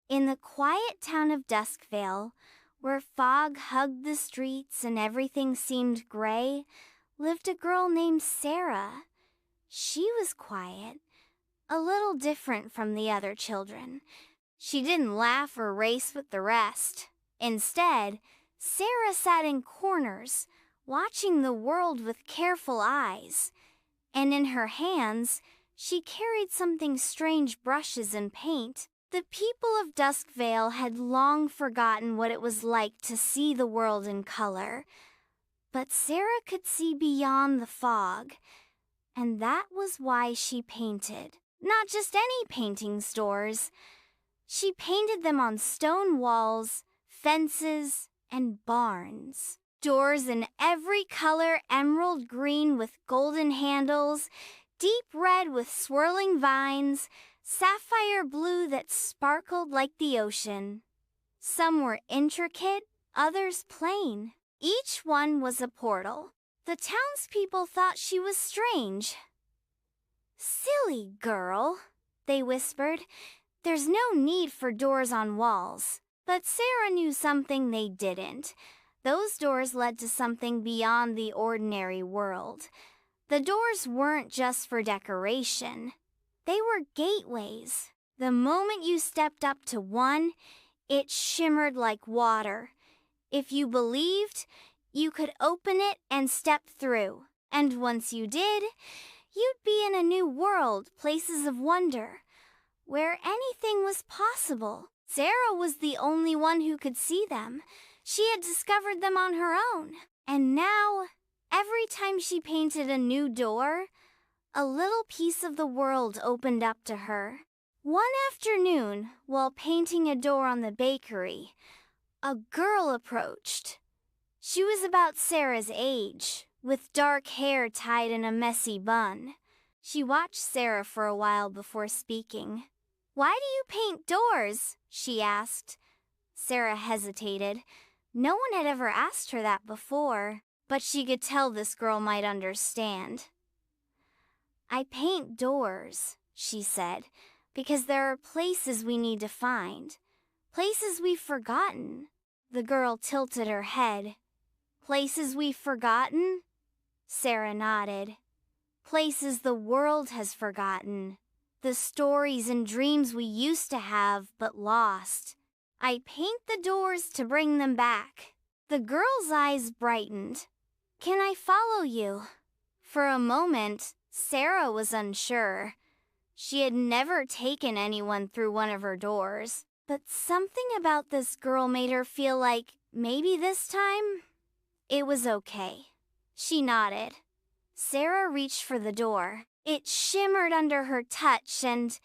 In the quiet town of Duskvale, where fog hugged the streets and everything seemed gray, lived a girl named Sarah. She was quiet, a little different from the other children. She didn't laugh or race with the rest. Instead, Sarah sat in corners, watching the world with careful eyes. And in her hands, she carried something strange: brushes and paint. The people of Duskvale had long forgotten what it was like to see the world in color. But Sarah could see beyond the fog, and that was why she painted. Not just any painting stores. She painted them on stone walls, fences, and barns. Doors in every color: emerald green with golden handles, deep red with swirling vines, sapphire blue that sparkled like the ocean. Some were intricate, others plain. Each one was a portal. The townspeople thought she was strange. "Silly girl," they whispered. "There's no need for doors on walls." But Sarah knew something they didn't. Those doors led to something beyond the ordinary world. The doors weren't just for decoration. They were gateways. The moment you stepped up to one, it shimmered like water. If you believed, you could open it and step through. And once you did, you'd be in a new world, places of wonder, where anything was possible. Sarah was the only one who could see them. She had discovered them on her own. And now, every time she painted a new door, a little piece of the world opened up to her. One afternoon, while painting a door on the bakery, a girl approached. She was about Sarah's age, with dark hair tied in a messy bun. She watched Sarah for a while before speaking. "Why do you paint doors?" she asked. Sarah hesitated. No one had ever asked her that before, but she could tell this girl might understand. "I paint doors," she said, "because there are places we need to find. Places we've forgotten." The girl tilted her head. "Places we've forgotten?" Sarah nodded. "Places the world has forgotten. The stories and dreams we used to have but lost. I paint the doors to bring them back." The girl's eyes brightened. "Can I follow you?" For a moment, Sarah was unsure. She had never taken anyone through one of her doors, but something about this girl made her feel like maybe this time it was okay. She nodded. Sarah reached for the door. It shimmered under her touch and,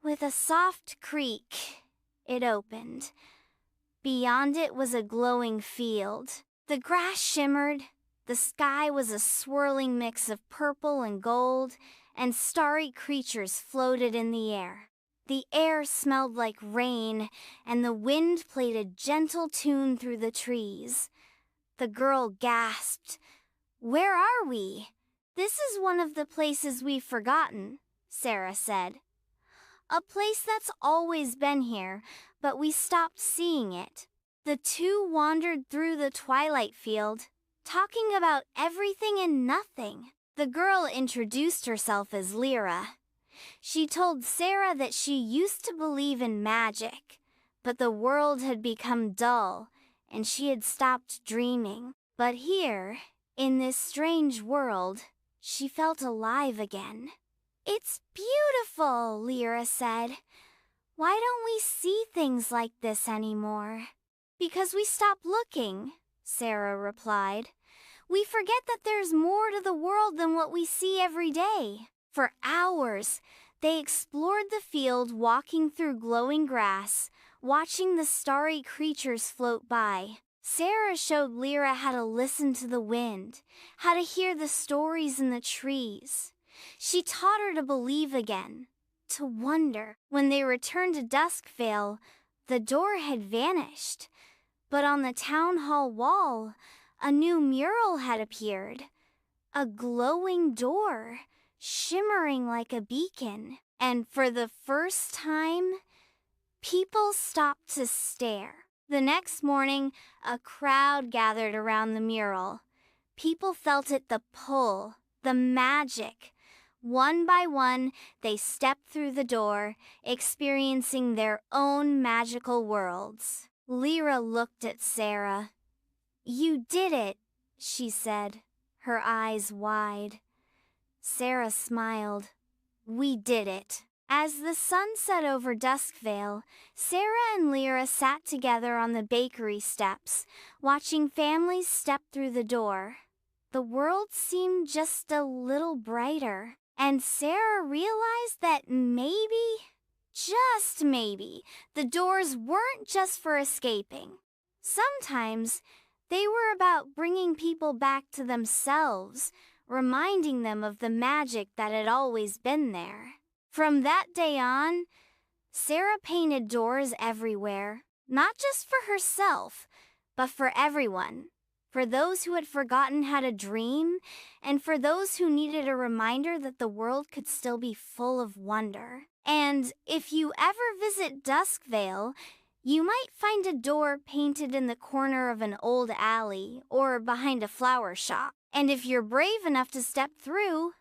with a soft creak, it opened. Beyond it was a glowing field. The grass shimmered. The sky was a swirling mix of purple and gold, and starry creatures floated in the air. The air smelled like rain, and the wind played a gentle tune through the trees. The girl gasped. "Where are we?" "This is one of the places we've forgotten," Sarah said. "A place that's always been here, but we stopped seeing it." The two wandered through the twilight field, talking about everything and nothing. The girl introduced herself as Lyra. She told Sarah that she used to believe in magic, but the world had become dull, and she had stopped dreaming. But here, in this strange world, she felt alive again. "It's beautiful," Lyra said. "Why don't we see things like this anymore?" "Because we stopped looking," Sarah replied. "We forget that there's more to the world than what we see every day." For hours, they explored the field, walking through glowing grass, watching the starry creatures float by. Sarah showed Lyra how to listen to the wind, how to hear the stories in the trees. She taught her to believe again, to wonder. When they returned to Duskvale, the door had vanished. But on the town hall wall, a new mural had appeared. A glowing door, shimmering like a beacon. And for the first time, People stopped to stare. The next morning, a crowd gathered around the mural. People felt it, the pull, the magic. One by one, they stepped through the door, experiencing their own magical worlds. Lyra looked at Sarah. "You did it," she said, her eyes wide. Sarah smiled. "We did it." As the sun set over Duskvale, Sarah and Lyra sat together on the bakery steps, watching families step through the door. The world seemed just a little brighter, and Sarah realized that maybe, just maybe, the doors weren't just for escaping. Sometimes they were about bringing people back to themselves, reminding them of the magic that had always been there. From that day on, Sarah painted doors everywhere, not just for herself, but for everyone. For those who had forgotten how to dream, and for those who needed a reminder that the world could still be full of wonder. And if you ever visit Duskvale, you might find a door painted in the corner of an old alley or behind a flower shop. And if you're brave enough to step through,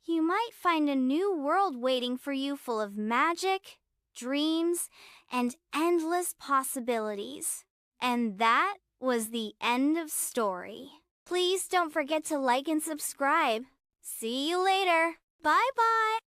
you might find a new world waiting for you, full of magic, dreams, and endless possibilities. And that was the end of story. Please don't forget to like and subscribe. See you later. Bye-bye.